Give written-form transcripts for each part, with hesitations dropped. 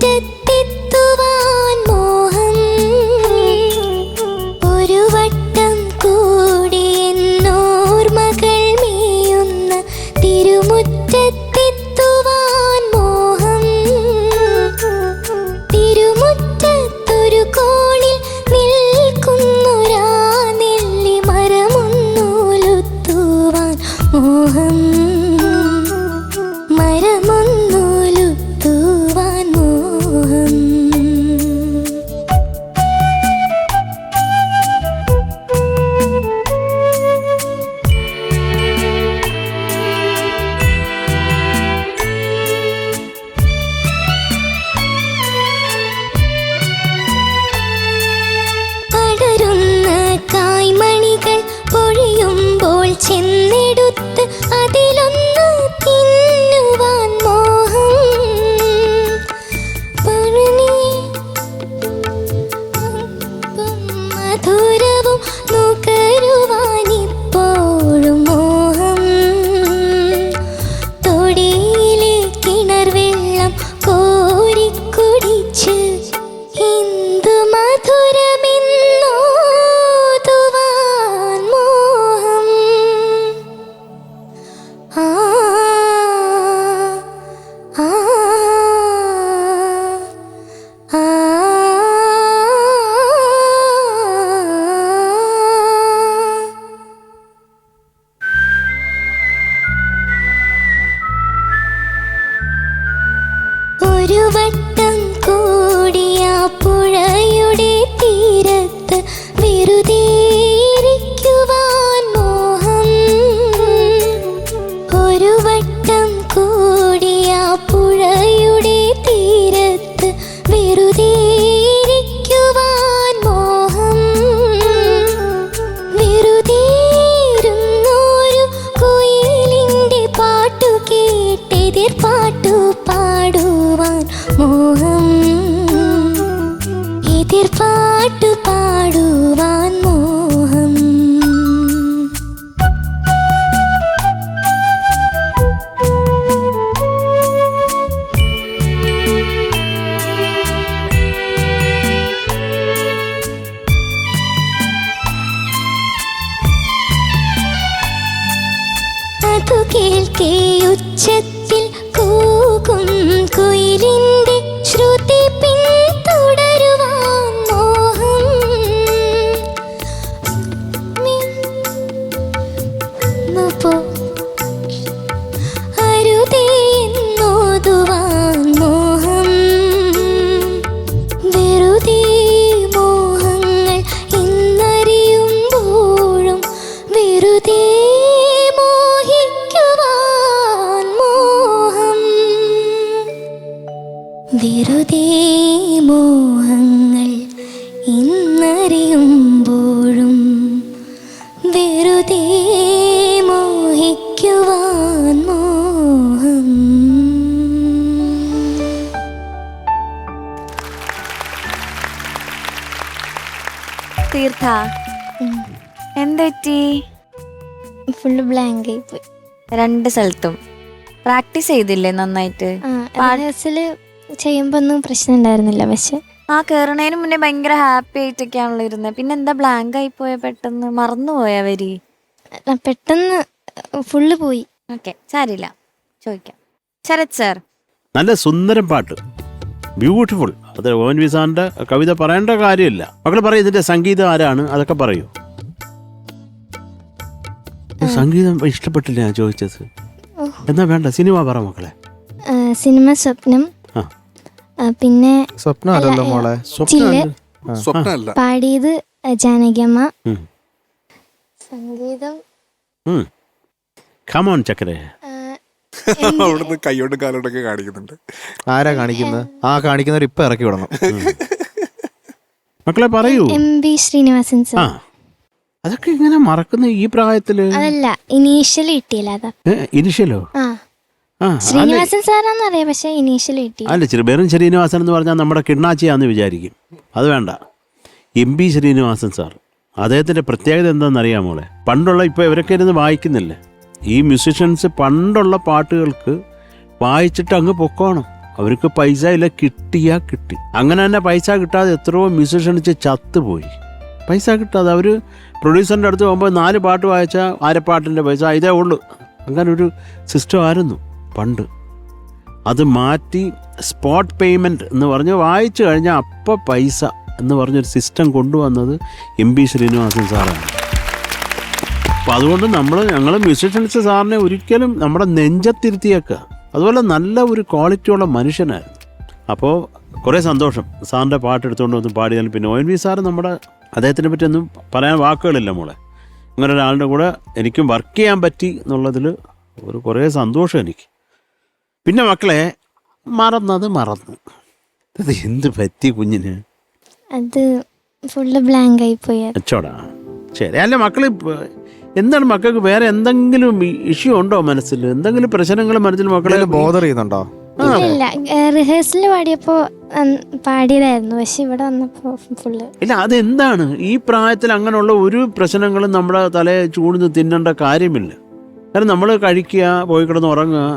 തിരുമുറ്റത്തെത്തുവാൻ മോഹം. ഒരു വട്ടം കൂടി എന്നോർമകൾ മേയുന്ന തിരുമുറ്റത്തെത്തുവാൻ മോഹം. തിരുമുറ്റത്തൊരു കോണിൽ നിൽക്കുന്നൊരാ നെല്ലി മരമൊന്നൂലുത്തുവാൻ മോഹം. മരമൊന്നൂലുത്തുവാൻ മോഹം. പടരുന്ന കായ്മണികൾ പൊഴിയുമ്പോൾ ചെന്നെടുത്ത് അതിലൊന്ന് തിന്നുവാൻ മോഹം. മധുരവും നുകരുവാനിപ്പോഴും മോഹം. തൊടിയിലെ കിണർ വെള്ളം കോരിക്കുടിച്ച് ഹിന്ദു മധുരമെന്നോതുവാൻ മോഹം. ആ ആ ആ ഒരു വട്ടം കൂടിയ പുഴയുടെ തീരത്ത് വെറുതെ ഇരിക്കുവാൻ മോഹം. ഒരു വട്ടം കൂടിയ പുഴയുടെ തീരത്ത് വെറുതെ ഇരിക്കുവാൻ മോഹം. വെറുതെ ഇരുന്നൊരു കുയിലിൻ്റെ പാട്ടു കേട്ടെതിർ പാട്ടു പാടുവാൻ മോഹം. എതിർ പാട്ടു പാടുവാൻ മോഹം. അതു കേൾക്കേ ഉച്ചത്തിൽ കൂകും കുയിലിൻ്റെ ശ്രുതി പിന്തുടരുവാൻ മോഹം. അരുതേ എന്നോതുവാൻ മോഹം. വെറുതെ മോഹങ്ങൾ ഇന്നറിയുമ്പോഴും വെറുതെ മോഹിക്കുവാൻ മോഹം. വെറുതെ മോഹങ്ങൾ ഇന്നറിയുമ്പോഴും വെറുതെ മോഹിക്കുവാൻ മോഹം. തീർത്ഥ എന്തെറ്റി? ഫുള്ള് ബ്ലാങ്ക് ആയി പോയി. രണ്ട് സ്ഥലത്തും പ്രാക്ടീസ് ചെയ്തില്ലേ നന്നായിട്ട്? റിഹേഴ്സൽ ചെയ്യുമ്പോ ഒന്നും പ്രശ്നം ഉണ്ടായിരുന്നില്ല. പക്ഷെ ആ കേറണേന് മുന്നേ ഭയങ്കര ഹാപ്പി ആയിട്ടൊക്കെയാണല്ലോ ഇരുന്നത്. പിന്നെ എന്താ ബ്ലാങ്ക് ആയി പോയ? പെട്ടെന്ന് മറന്നുപോയാ വരി? പെട്ടെന്ന് ഫുള്ള് പോയി. ഓക്കെ, സാരില്ല, ചോദിക്കാം. ശരത് സാർ, നല്ല സുന്ദരം പാട്ട്, ബ്യൂട്ടിഫുൾ. അത് ഓൻ വിസാന്റെ കവിത പറയേണ്ട കാര്യമില്ല. മക്കൾ പറയും ഇതിന്റെ സംഗീതം ആരാണ്, അതൊക്കെ പറയൂ. സംഗീതം ഇഷ്ടപ്പെട്ടില്ല ഞാൻ ചോദിച്ചത്. എന്നാ വേണ്ട, സിനിമ പറ മക്കളെ. സിനിമ സ്വപ്നം. പിന്നെ സ്വപ്നമല്ലല്ലോ മോളെ, സ്വപ്നമല്ല പാടിയത് ജാനകിയമ്മ. സംഗീതം കമോൺ ചക്കരെ. അവിടുന്ന് കൈയോട്ടും കാലോട്ടൊക്കെ കാണിക്കുന്നുണ്ട്. ആരാ കാണിക്കുന്നത്? ആ കാണിക്കുന്നവർ ഇപ്പൊ ഇറക്കി വിടണം. മക്കളെ പറയൂ. MB Srinivasan sir. അതൊക്കെ ഇങ്ങനെ മറക്കുന്ന ഈ പ്രായത്തില്? അതല്ല, ഇനീഷ്യൽ കിട്ടിയില്ല. അതാ ഇനിഷ്യലോ? ശ്രീനിവാസൻ സാറാന്നറിയാം, പക്ഷെ ഇനീഷ്യൽ കിട്ടിയില്ല. അല്ല, വെറും ശ്രീനിവാസൻ എന്ന് പറഞ്ഞാൽ നമ്മുടെ കിണ്ണാച്ചിയാന്ന് വിചാരിക്കും. അത് വേണ്ട. MB ശ്രീനിവാസൻ സാർ, അദ്ദേഹത്തിന്റെ പ്രത്യേകത എന്താണെന്നറിയാമോളെ? പണ്ടുള്ള, ഇപ്പൊ ഇവരൊക്കെ ഇരുന്ന് വായിക്കുന്നില്ലേ, ഈ മ്യൂസിഷ്യൻസ് പണ്ടുള്ള പാട്ടുകൾക്ക് വായിച്ചിട്ട് അങ്ങ് പൊക്കോണം. അവർക്ക് പൈസ ഇല്ല, കിട്ടിയാ കിട്ടി. അങ്ങനെ തന്നെ പൈസ കിട്ടാതെ എത്രയോ മ്യൂസിഷ്യൻസ് ചത്തുപോയി. പൈസ കിട്ടാതെ അവർ പ്രൊഡ്യൂസറിൻ്റെ അടുത്ത് പോകുമ്പോൾ 4 പാട്ട് വായിച്ചാൽ ആരപ്പാട്ടിൻ്റെ പൈസ ഇതേ ഉള്ളൂ. അങ്ങനെ ഒരു സിസ്റ്റം ആയിരുന്നു പണ്ട്. അത് മാറ്റി സ്പോട്ട് പേയ്മെൻറ്റ് എന്ന് പറഞ്ഞ് വായിച്ചു കഴിഞ്ഞാൽ അപ്പം പൈസ എന്ന് പറഞ്ഞൊരു സിസ്റ്റം കൊണ്ടുവന്നത് MB ശ്രീനിവാസൻ സാറാണ്. അപ്പോൾ അതുകൊണ്ട് ഞങ്ങൾ മ്യൂസിഷ്യൻസ് സാറിനെ ഒരിക്കലും നമ്മുടെ നെഞ്ചത്തിരുത്തിയേക്കുക. അതുപോലെ നല്ല ഒരു ക്വാളിറ്റിയുള്ള മനുഷ്യനായിരുന്നു. അപ്പോൾ കുറേ സന്തോഷം സാറിൻ്റെ പാട്ടെടുത്തുകൊണ്ട് വന്ന് പാടിയാലും. പിന്നെ ONV സാറ് അദ്ദേഹത്തിനെ പറ്റിയൊന്നും പറയാൻ വാക്കുകളില്ല മോളെ. അങ്ങനെ ഒരാളുടെ കൂടെ എനിക്കും വർക്ക് ചെയ്യാൻ പറ്റി എന്നുള്ളതിൽ കുറേ സന്തോഷം എനിക്ക്. പിന്നെ മക്കളെ മറന്നു അത് എന്ത് പറ്റി കുഞ്ഞിന്? അത് ഫുള്ള് ബ്ലാങ്ക് ആയി പോയി. അച്ചോടാ ശരി. അല്ല മക്കൾ എന്താണ് മക്കൾക്ക് വേറെ എന്തെങ്കിലും ഇഷ്യൂ ഉണ്ടോ മനസ്സിൽ? എന്തെങ്കിലും പ്രശ്നങ്ങൾ മനസ്സിൽ മക്കളെ ബോധർ ചെയ്യുന്നുണ്ടോ? ഇല്ല, റിഹേഴ്സൽ പാടിയപ്പോ പാടിയതായിരുന്നു, പക്ഷെ ഇവിടെ വന്നപ്പോ ഫുള്ള് ഇല്ല. അതെന്താണ് ഈ പ്രായത്തിൽ അങ്ങനെയുള്ള ഒരു പ്രശ്നങ്ങളും നമ്മുടെ തലയെ ചൂടുന്ന് തിന്നേണ്ട കാര്യമില്ല. കാരണം നമ്മൾ കഴിക്കുക, പോയി കിടന്ന് ഉറങ്ങുക,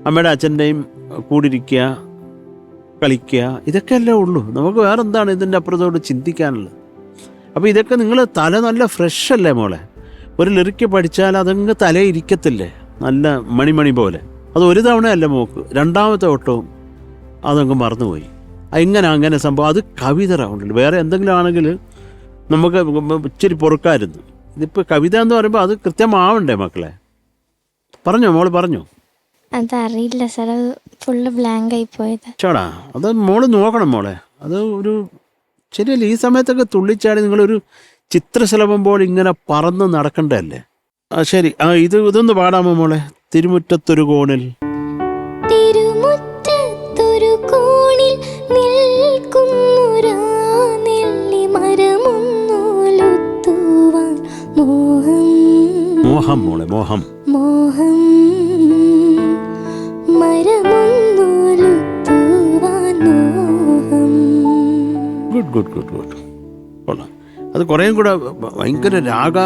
അമ്മയുടെ അച്ഛൻ്റെയും കൂടിരിക്കുക, കളിക്കുക, ഇതൊക്കെയല്ലേ ഉള്ളൂ. നമുക്ക് വേറെ എന്താണ് ഇതിൻ്റെ അപ്പുറത്തോട് ചിന്തിക്കാനുള്ളത്? അപ്പോൾ ഇതൊക്കെ നിങ്ങൾ തല നല്ല ഫ്രഷ് അല്ലേ മോളെ? ഒരു ലിറിക്ക് പഠിച്ചാൽ അതങ്ങ് തലയിരിക്കത്തില്ലേ നല്ല മണിമണി പോലെ. അത് ഒരു തവണയല്ല മോക്ക്, 2ാമത്തെ വട്ടവും അതങ്ങ് മറന്നുപോയി. അങ്ങനെ സംഭവം. അത് കവിത റൗണ്ടിൽ വേറെ എന്തെങ്കിലും ആണെങ്കിൽ നമുക്ക് ഇച്ചിരി പൊറുക്കായിരുന്നു. ഇതിപ്പോൾ കവിത എന്ന് പറയുമ്പോൾ അത് കൃത്യമാവണ്ടേ മക്കളെ? പറഞ്ഞോ മോള് പറഞ്ഞോ. അതറിയില്ല സാർ, അത് ഫുള്ള് ബ്ലാങ്ക് ആയി പോയത്. ചേടാ അത് മോള് നോക്കണം മോളെ. അത് ഒരു ശരിയല്ല. ഈ സമയത്തൊക്കെ തുള്ളിച്ചാടി നിങ്ങളൊരു ചിത്രശലഭം പോലെ ഇങ്ങനെ പറന്ന് നടക്കണ്ടല്ലേ? ശരി. ഇതൊന്ന് പാടാമോ മോളെ? തിരുമുറ്റത്തൊരു കോണിൽ മോഹം മോളെ, മോഹം. ഗുഡ്. കൊള്ളാം. അത് കുറേയും കൂടെ ഭയങ്കര രാഗ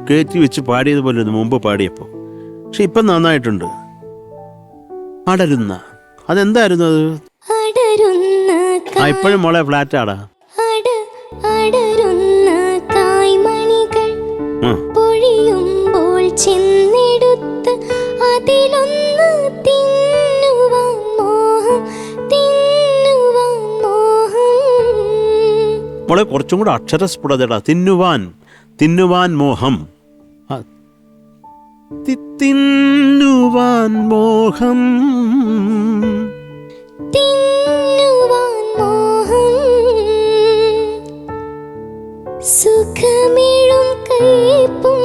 കയറ്റി വെച്ച് പാടിയതുപോലെ മുമ്പ് പാടിയപ്പോൾ. പക്ഷെ ഇപ്പം നന്നായിട്ടുണ്ട്. അടരുന്ന അതെന്തായിരുന്നു അത്? ഇപ്പോഴും മോളെ ഫ്ലാറ്റ് ആടാ. മോളെ കുറച്ചും കൂടെ അക്ഷരസ്ഫുടതടാ. തിന്നുവാൻ മോഹം. തിന്നുവാൻ മോഹം. സുഖമേഴും കയ്പും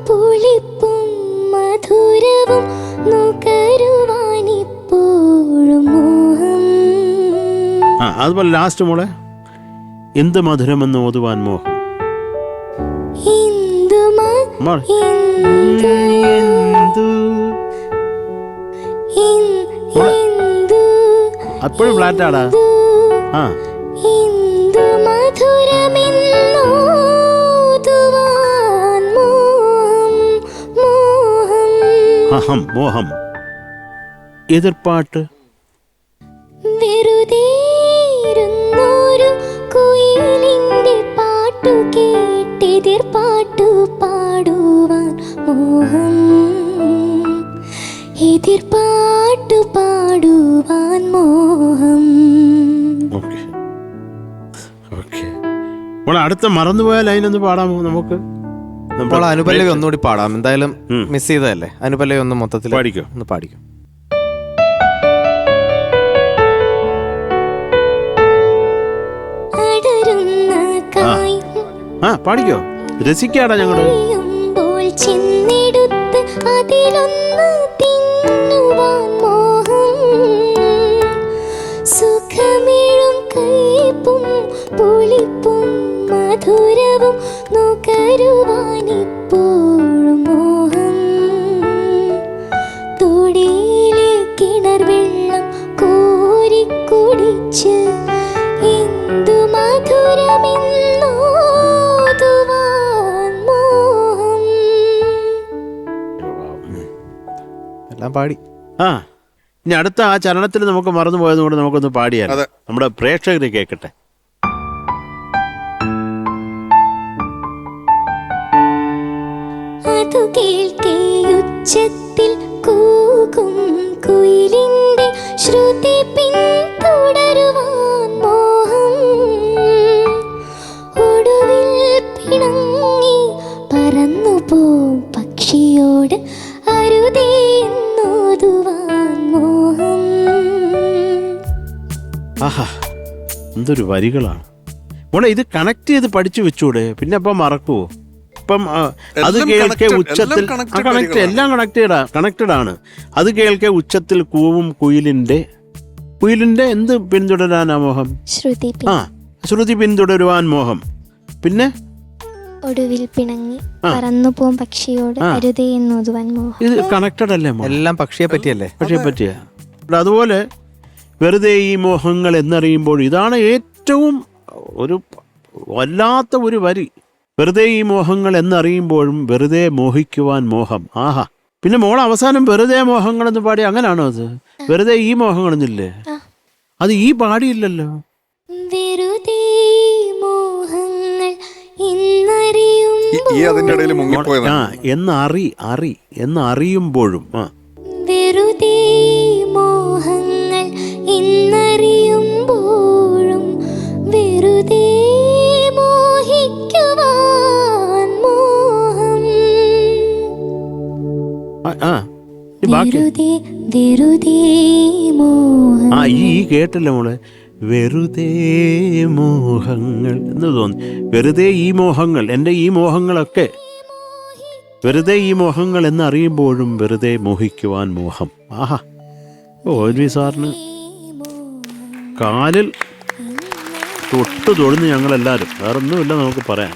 പുളിപ്പും മധുരവും നുകരുവാനിപ്പോഴും മോഹം. അതുപോലെ ലാസ്റ്റ് മോളെ എന്ത് മധുരമെന്ന് ഓതുവാൻ മോഹം. അപ്പോഴും ഫ്ലാറ്റാടാ. മോഹം. എതിർപ്പാട്ട്. എതിർപ്പാട്ടു പാടുവാൻ മോഹം. എതിർപ്പാട്ടു പാടുവാൻ മോഹം. അടുത്ത മറന്നുപോയ ലൈൻ ഒന്ന് പാടാമോ നമുക്ക്? അനുപല്ലവി ഒന്നുകൂടി പാടാം. എന്തായാലും മിസ് ചെയ്തതല്ലേ. അനുപല്ലവി ഒന്ന് മൊത്തത്തിൽ പാടിക്കോ. ഒന്ന് പാടിക്കോ. പാടിക്കോ. രസിക്കാടാ ഞങ്ങള്. ചെന്നെടുത്ത് അതിലൊന്ന് തിന്നുവാൻ മോഹം. സുഖമേഴും കയ്പും പുളിപ്പും മധുരവും നുകരുവാനിപ്പോഴും മോഹം. തൊടിയിലെ കിണർ വെള്ളം കോരിക്കുടിച്ച് എന്തു മധുരമെന്നോ എല്ലാം പാടി. ഇനി അടുത്ത ആ ചരണത്തിൽ നമുക്ക് മറന്നു പോയത് കൊണ്ട് നമുക്കൊന്ന് പാടിയാൽ അതെ. നമ്മുടെ പ്രേക്ഷകർ കേൾക്കട്ടെ. അതു കേൾക്കേ ഉച്ചത്തിൽ കൂകും കുയിലിന്റെ ശ്രുതി പിന്തുടരുവാൻ മോഹം. ഒടുവിൽ പിണങ്ങി പറന്നു പോം പക്ഷിയോട് അരുതേ എന്നോതുവാൻ മോഹം. ആഹാ, എന്തൊരു വരികളാണ് മോളെ. ഇത് കണക്ട് ചെയ്ത് പഠിച്ചു വെച്ചൂടെ, പിന്നെ അപ്പം മറക്കുവോ? ഇപ്പം അത് എല്ലാം കേൾക്കെ connected, ഉച്ചത്തിൽ എല്ലാം connected കണക്ട് വരികളാണ്. എല്ലാം കണക്റ്റഡ് ആണ്. അത് കേൾക്കെ ഉച്ചത്തിൽ കൂവും കുയിലിന്റെ എന്ത് പിന്തുടരാനാ മോഹം? ശ്രുതി ആ, ശ്രുതി പിന്തുടരുവാൻ മോഹം. പിന്നെ ഒടുവിൽ പിണങ്ങി ആ. പറന്നു പോം പക്ഷിയോട് ആ. അരുതേ എന്നോതുവാൻ മോഹം. ഇത് കണക്റ്റഡ് അല്ലേ മോഹം? എല്ലാം പക്ഷിയെ പറ്റിയല്ലേ? പക്ഷേ പറ്റിയ അതുപോലെ വെറുതെ ഈ മോഹങ്ങൾ എന്നറിയുമ്പോൾ ഇതാണ് ഏറ്റവും ഒരു വല്ലാത്ത ഒരു വരി. വെറുതെ ഈ മോഹങ്ങൾ എന്നറിയുമ്പോഴും വെറുതെ മോഹിക്കുവാൻ മോഹം. ആഹാ, പിന്നെ മോൾ അവസാനം വെറുതെ മോഹങ്ങളെന്ന് പാടി, അങ്ങനാണോ അത്? വെറുതെ ഈ മോഹങ്ങളെന്നില്ലേ? അത് ഈ പാടിയില്ലല്ലോ. വെറുതെ മോഹങ്ങൾ ഇന്നറിയും ഈ അതിന്റെ ഇടയിൽ മുങ്ങിപ്പോയതാണ്. ആ, എന്നറിയുമ്പോഴും വെറുതെ മോഹങ്ങൾ ഇന്നറിയുമ്പോഴും വെറുതെ മോഹിക്കുവാൻ മോഹം. ഈ ബാക്കി വെറുതെ മോഹം. ഈ കേട്ടല്ലോ മോളെ, വെറുതെ മോഹങ്ങൾ എന്ന് തോന്നി. വെറുതെ ഈ മോഹങ്ങൾ, എൻ്റെ ഈ മോഹങ്ങളൊക്കെ വെറുതെ ഈ മോഹങ്ങൾ എന്നറിയുമ്പോഴും വെറുതെ മോഹിക്കുവാൻ മോഹം. ആഹാ, ONV സാറിന് കാലിൽ തൊട്ട് തൊഴുന്ന് ഞങ്ങളെല്ലാവരും. വേറൊന്നുമില്ല നമുക്ക് പറയാൻ.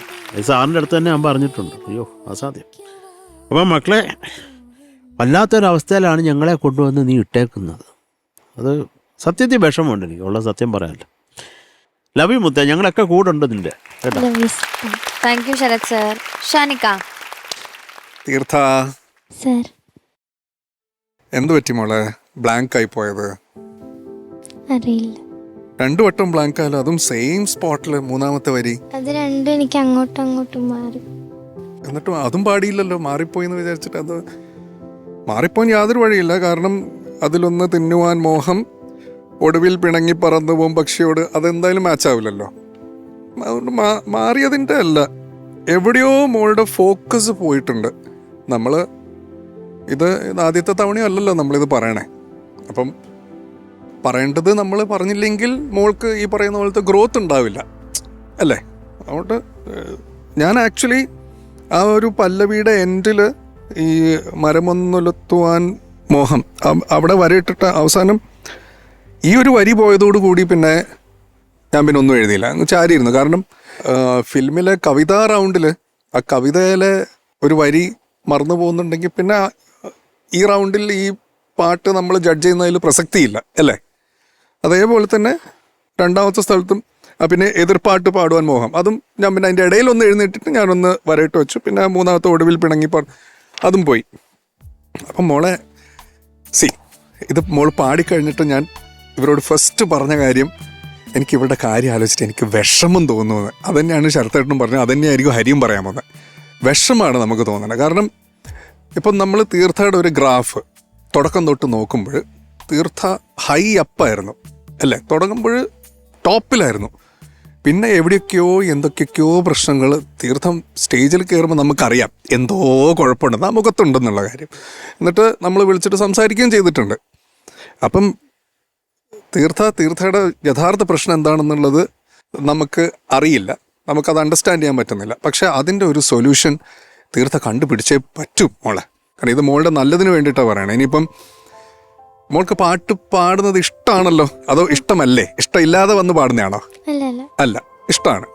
സാറിൻ്റെ അടുത്ത് തന്നെ ഞാൻ പറഞ്ഞിട്ടുണ്ട്. അയ്യോ, അസാധ്യം. അപ്പം മക്കളെ, വല്ലാത്തൊരവസ്ഥയിലാണ് ഞങ്ങളെ കൊണ്ടുവന്ന് നീ ഇട്ടേക്കുന്നത്. അത് സത്യത്തിൽ വിഷമമുണ്ട് എനിക്ക്, ഉള്ള സത്യം പറയാമല്ലോ. ലവ് യു മുത്ത, ഞങ്ങളൊക്കെ കൂടെ ഉണ്ട് നിന്റെ കേട്ടോ. Love you, sir. Thank you Sharath sir. Shanika, Theertha, sir, എന്ത് പറ്റി മോളെ ബ്ലാങ്ക് ആയി പോയത്? അറിയില്ല. 2 വട്ടം ബ്ലാങ്ക് ആയാലും, അതും സെയിം സ്പോട്ടില് മൂന്നാമത്തെ വരി. അത് രണ്ടും എനിക്ക് അങ്ങോട്ടും മാറി. എന്നിട്ടും അതും പാടിയില്ലല്ലോ. മാറിപ്പോയി എന്ന് വിചാരിച്ചിട്ട് അത് മാറിപ്പോൻ യാതൊരു വഴിയില്ല. കാരണം അതിലൊന്ന് തിന്നുവാൻ മോഹം, ഒടുവിൽ പിണങ്ങി പറന്നു പോകും പക്ഷിയോട്, അതെന്തായാലും മാച്ച് ആവില്ലല്ലോ. അതുകൊണ്ട് മാറിയതിൻ്റെ അല്ല, എവിടെയോ മോളുടെ ഫോക്കസ് പോയിട്ടുണ്ട്. നമ്മൾ ഇത് ആദ്യത്തെ തവണയും അല്ലല്ലോ നമ്മളിത് പറയണേ. അപ്പം പറയേണ്ടത് നമ്മൾ പറഞ്ഞില്ലെങ്കിൽ മോൾക്ക് ഈ പറയുന്ന പോലത്തെ ഗ്രോത്ത് ഉണ്ടാവില്ല അല്ലേ. അതുകൊണ്ട് ഞാൻ ആക്ച്വലി ആ ഒരു പല്ലവിയുടെ എൻഡിൽ ഈ മരമൊന്നുലത്തുവാൻ മോഹം അവിടെ വരയിട്ടിട്ട് അവസാനം ഈ ഒരു വരി പോയതോടുകൂടി പിന്നെ ഞാൻ പിന്നെ ഒന്നും എഴുതിയില്ല, അങ്ങ് ചാരിയിരുന്നു. കാരണം ഫിലിമിലെ കവിതാ റൗണ്ടിൽ ആ കവിതയിലെ ഒരു വരി മറന്നു പോകുന്നുണ്ടെങ്കിൽ പിന്നെ ഈ റൗണ്ടിൽ ഈ പാട്ട് നമ്മൾ ജഡ്ജ് ചെയ്യുന്നതിൽ പ്രസക്തിയില്ല അല്ലേ. അതേപോലെ തന്നെ രണ്ടാമത്തെ സ്ഥലത്തും പിന്നെ എതിർപ്പാട്ട് പാടുവാൻ മോഹം, അതും ഞാൻ പിന്നെ അതിൻ്റെ ഇടയിലൊന്ന് എഴുന്നേറ്റിട്ട് ഞാനൊന്ന് വരയിട്ട് വെച്ചു. പിന്നെ മൂന്നാമത്തെ ഒടുവിൽ പിണങ്ങി അതും പോയി. അപ്പം മോളെ ഇത് മോൾ പാടിക്കഴിഞ്ഞിട്ട് ഞാൻ ഇവരോട് ഫസ്റ്റ് പറഞ്ഞ കാര്യം, എനിക്ക് ഇവരുടെ കാര്യം ആലോചിച്ചിട്ട് എനിക്ക് വിഷമം തോന്നുന്നത്. അതുതന്നെയാണ് ശരത്തേട്ടനും പറഞ്ഞത്, അതുതന്നെയായിരിക്കും ഹരിയും പറയാൻ പോകുന്നത്. വിഷമാണ് നമുക്ക് തോന്നുന്നത്. കാരണം ഇപ്പം നമ്മൾ തീർത്ഥയുടെ ഒരു ഗ്രാഫ് തുടക്കം തൊട്ട് നോക്കുമ്പോൾ തീർത്ഥ ഹൈ അപ്പായിരുന്നു അല്ലേ, തുടങ്ങുമ്പോൾ ടോപ്പിലായിരുന്നു. പിന്നെ എവിടെയൊക്കെയോ എന്തൊക്കെയൊക്കെയോ പ്രശ്നങ്ങൾ, തീർത്ഥം സ്റ്റേജിൽ കയറുമ്പോൾ നമുക്കറിയാം എന്തോ കുഴപ്പമുണ്ട്, ആ മുഖത്തുണ്ടെന്നുള്ള കാര്യം. എന്നിട്ട് നമ്മൾ വിളിച്ചിട്ട് സംസാരിക്കുകയും ചെയ്തിട്ടുണ്ട്. അപ്പം തീർത്ഥയുടെ യഥാർത്ഥ പ്രശ്നം എന്താണെന്നുള്ളത് നമുക്ക് അറിയില്ല, നമുക്കത് അണ്ടർസ്റ്റാൻഡ് ചെയ്യാൻ പറ്റുന്നില്ല. പക്ഷെ അതിൻ്റെ ഒരു സൊല്യൂഷൻ തീർത്ഥ കണ്ടുപിടിച്ചേ പറ്റും മോളെ. കാരണം ഇത് മോളുടെ നല്ലതിന് വേണ്ടിയിട്ടാണ് പറയണത്. ഇനിയിപ്പം മോൾക്ക് പാട്ട് പാടുന്നത് ഇഷ്ടമാണല്ലോ, അതോ ഇഷ്ടമല്ലേ? ഇഷ്ടമില്ലാതെ വന്ന് പാടുന്നതാണോ? അല്ല, ഇഷ്ടമാണ്,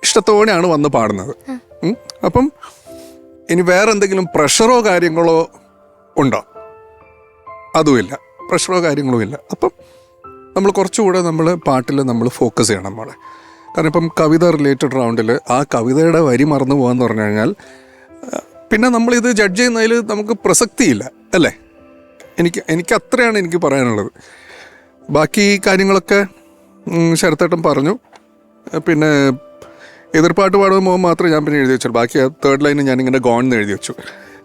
ഇഷ്ടത്തോടെയാണ് വന്ന് പാടുന്നത്. അപ്പം ഇനി വേറെ എന്തെങ്കിലും പ്രഷറോ കാര്യങ്ങളോ ഉണ്ടോ? അതുമില്ല, പ്രഷറോ കാര്യങ്ങളോ ഇല്ല. അപ്പം നമ്മൾ കുറച്ചുകൂടെ നമ്മൾ പാട്ടിൽ നമ്മൾ ഫോക്കസ് ചെയ്യണം മോളെ. കാരണം ഇപ്പം കവിത റിലേറ്റഡ് റൗണ്ടിൽ ആ കവിതയുടെ വരി മറന്നു പോകാന്ന് പറഞ്ഞു കഴിഞ്ഞാൽ പിന്നെ നമ്മളിത് ജഡ്ജ് ചെയ്യുന്നതിൽ നമുക്ക് പ്രസക്തിയില്ല അല്ലേ. എനിക്ക് അത്രയാണ് എനിക്ക് പറയാനുള്ളത്. ബാക്കി കാര്യങ്ങളൊക്കെ ശരത്തേട്ടൻ പറഞ്ഞു. പിന്നെ എതിർപ്പാട്ട് പാടുമ്പോൾ മോഹൻ മാത്രമേ ഞാൻ പിന്നെ എഴുതി വെച്ചു. ബാക്കി 3rd ലൈന് ഞാനിങ്ങനെ ഗോൺ എന്ന് എഴുതി വെച്ചു.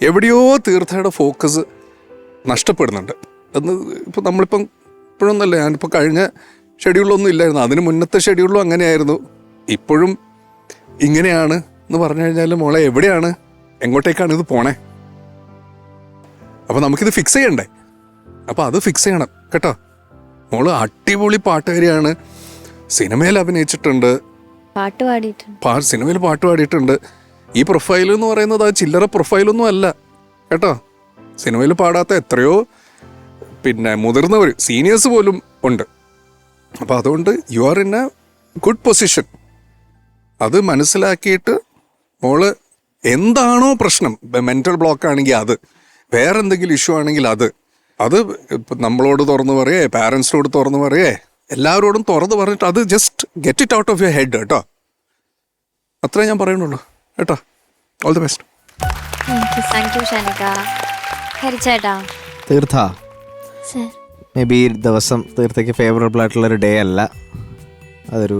എവിടെയോ തീർത്ഥയുടെ ഫോക്കസ് നഷ്ടപ്പെടുന്നുണ്ട് എന്ന്. ഇപ്പോൾ നമ്മളിപ്പം ഇപ്പോഴൊന്നുമല്ല, ഞാനിപ്പോൾ കഴിഞ്ഞ ഷെഡ്യൂളൊന്നും ഇല്ലായിരുന്നു, അതിന് മുന്നത്തെ ഷെഡ്യൂളിലും അങ്ങനെയായിരുന്നു, ഇപ്പോഴും ഇങ്ങനെയാണ് എന്ന് പറഞ്ഞു കഴിഞ്ഞാൽ മോളെ എവിടെയാണ്, എങ്ങോട്ടേക്കാണ് ഇത് പോണേ? അപ്പോൾ നമുക്കിത് ഫിക്സ് ചെയ്യണ്ടേ? അപ്പോൾ അത് ഫിക്സ് ചെയ്യണം കേട്ടോ. മോള് അടിപൊളി പാട്ടുകാരിയാണ്, സിനിമയിൽ അഭിനയിച്ചിട്ടുണ്ട്, പാട്ട് പാടിയിട്ടുണ്ട്, സിനിമയിൽ പാട്ട് പാടിയിട്ടുണ്ട്. ഈ പ്രൊഫൈൽ എന്ന് പറയുന്നത് ആ ചില്ലറ പ്രൊഫൈലൊന്നും അല്ല കേട്ടോ. സിനിമയിൽ പാടാത്ത എത്രയോ പിന്നെ മുതിർന്നവർ, സീനിയേഴ്സ് പോലും ഉണ്ട്. അപ്പോൾ അതുകൊണ്ട് you are in A good position. അത് മനസ്സിലാക്കിയിട്ട് മോള് എന്താണോ പ്രശ്നം, മെൻ്റൽ ബ്ലോക്ക് ആണെങ്കിൽ അത്, വേറെ എന്തെങ്കിലും ഇഷ്യൂ ആണെങ്കിൽ അത് ഇപ്പം നമ്മളോട് തുറന്ന് പറയേ, പാരൻസിനോട് തുറന്ന് പറയേ, എല്ലാവരോടും തുറന്ന് പറഞ്ഞിട്ട് അത് just get it out of your head കേട്ടോ. അത്രേ ഞാൻ പറയുന്നുള്ളൂ കേട്ടോ. All the best. Thank you Shanika. ഹരിച്ചേട്ടാ. തീർത്ഥ, സർ. മേ ബി ഈ ദിവസം തീർത്ഥയ്ക്ക് ഫേവറബിൾ ആയിട്ടുള്ളൊരു ഡേ അല്ല, അതൊരു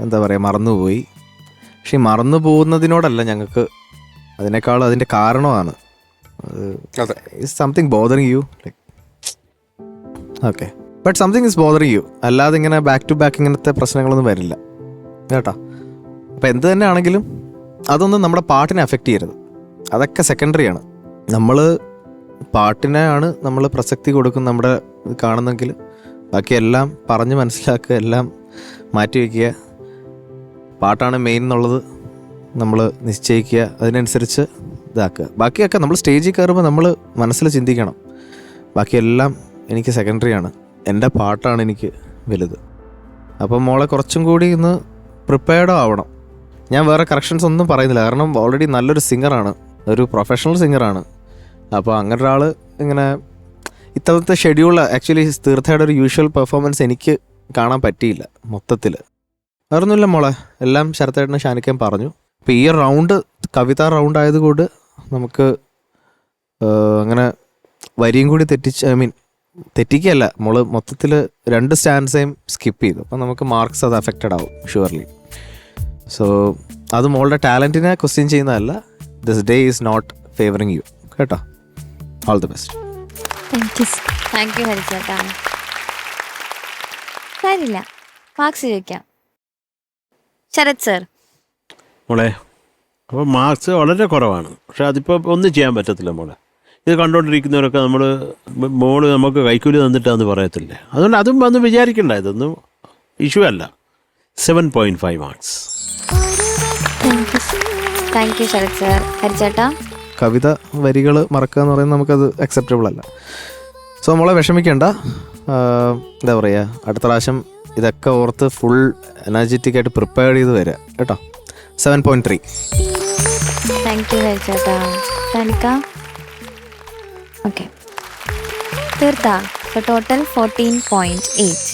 എന്താ പറയുക, മറന്നുപോയി. പക്ഷെ ഈ മറന്നു പോകുന്നതിനോടല്ല ഞങ്ങൾക്ക്, അതിനേക്കാളും അതിൻ്റെ കാരണമാണ്. Something bothering you, like okay, but something is bothering you. അല്ലാതെ ഇങ്ങനെ ബാക്ക് ടു ബാക്ക് ഇങ്ങനത്തെ പ്രശ്നങ്ങളൊന്നും വരില്ല കേട്ടോ. അപ്പം എന്ത് തന്നെ ആണെങ്കിലും അതൊന്നും നമ്മുടെ പാട്ടിനെ അഫക്റ്റ് ചെയ്യരുത്, അതൊക്കെ സെക്കൻഡറിയാണ്. നമ്മൾ പാട്ടിനെയാണ് നമ്മൾ പ്രസക്തി കൊടുക്കും നമ്മുടെ കാണുന്നെങ്കിൽ, ബാക്കിയെല്ലാം പറഞ്ഞ് മനസ്സിലാക്കുക, എല്ലാം മാറ്റി വയ്ക്കുക. പാട്ടാണ് മെയിൻ എന്നുള്ളത് നമ്മൾ നിശ്ചയിക്കുക, അതിനനുസരിച്ച് ഇതാക്കുക. ബാക്കിയൊക്കെ നമ്മൾ സ്റ്റേജിൽ കയറുമ്പോൾ നമ്മൾ മനസ്സിൽ ചിന്തിക്കണം, ബാക്കിയെല്ലാം എനിക്ക് സെക്കൻഡറിയാണ്, എൻ്റെ പാട്ടാണ് എനിക്ക് വലുത്. അപ്പം മോളെ കുറച്ചും കൂടി ഇന്ന് പ്രിപ്പയർഡും ആവണം. ഞാൻ വേറെ കറക്ഷൻസ് ഒന്നും പറയുന്നില്ല, കാരണം ഓൾറെഡി നല്ലൊരു സിംഗറാണ്, ഒരു പ്രൊഫഷണൽ സിംഗറാണ്. അപ്പോൾ അങ്ങനെ ഒരാൾ ഇങ്ങനെ ഇത്തവണത്തെ ഷെഡ്യൂൾ ആക്ച്വലി തീർത്ഥയുടെ ഒരു യൂഷ്വൽ പെർഫോമൻസ് എനിക്ക് കാണാൻ പറ്റിയില്ല മൊത്തത്തിൽ. വേറൊന്നുമില്ല മോളെ, എല്ലാം ശരത്തേട്ടനും ഷാനിക്കയും പറഞ്ഞു. അപ്പോൾ ഈ റൗണ്ട് കവിത റൗണ്ട് ആയതുകൊണ്ട് നമുക്ക് അങ്ങനെ വരിയും കൂടി തെറ്റിക്കുകയല്ല, മോള് മൊത്തത്തിൽ 2 സ്റ്റാൻഡ്സേയും സ്കിപ്പ് ചെയ്തു. അപ്പം നമുക്ക് മാർക്സ് അത് അഫക്റ്റഡ് ആവും ഷുവർലി. സോ അത് മോളുടെ ടാലൻറ്റിനെ ക്വസ്റ്റ്യൻ ചെയ്യുന്നതല്ല. This day is not favouring you കേട്ടോ. All the best. Thank you sir. Thank you ഹരിച്ചേട്ടാ. കാര്യമില്ല, മാർക്സ് ചോദിക്കാം. ശരത് സർ. മോളെ, അപ്പോൾ മാർക്സ് വളരെ കുറവാണ്, പക്ഷെ അതിപ്പോൾ ഒന്നും ചെയ്യാൻ പറ്റത്തില്ല മോളെ. ഇത് കണ്ടുകൊണ്ടിരിക്കുന്നവരൊക്കെ മോള് നമുക്ക് കൈക്കൂലി തന്നിട്ടാന്ന് പറയത്തില്ലേ, അതുകൊണ്ട് അതും വന്ന് വിചാരിക്കണ്ട, ഇതൊന്നും ഇഷ്യൂ അല്ല. 7.5 marks. Thank you Sharath sir. ഹരിച്ചേട്ടാ. കവിത വരികൾ മറക്കുക എന്ന് പറയുന്നത് നമുക്കത് അക്സെപ്റ്റബിൾ അല്ല. സോ മോളെ വിഷമിക്കേണ്ട, എന്താ പറയുക, അടുത്ത പ്രാവശ്യം ഇതൊക്കെ ഓർത്ത് ഫുൾ എനർജറ്റിക് ആയിട്ട് പ്രിപ്പയർ ചെയ്ത് വരിക കേട്ടോ. 7.3. താങ്ക് യു ഹരിച്ചേട്ടാ. ഷാനിക. ഓക്കെ, തീർത്ത. ടോട്ടൽ 14.8.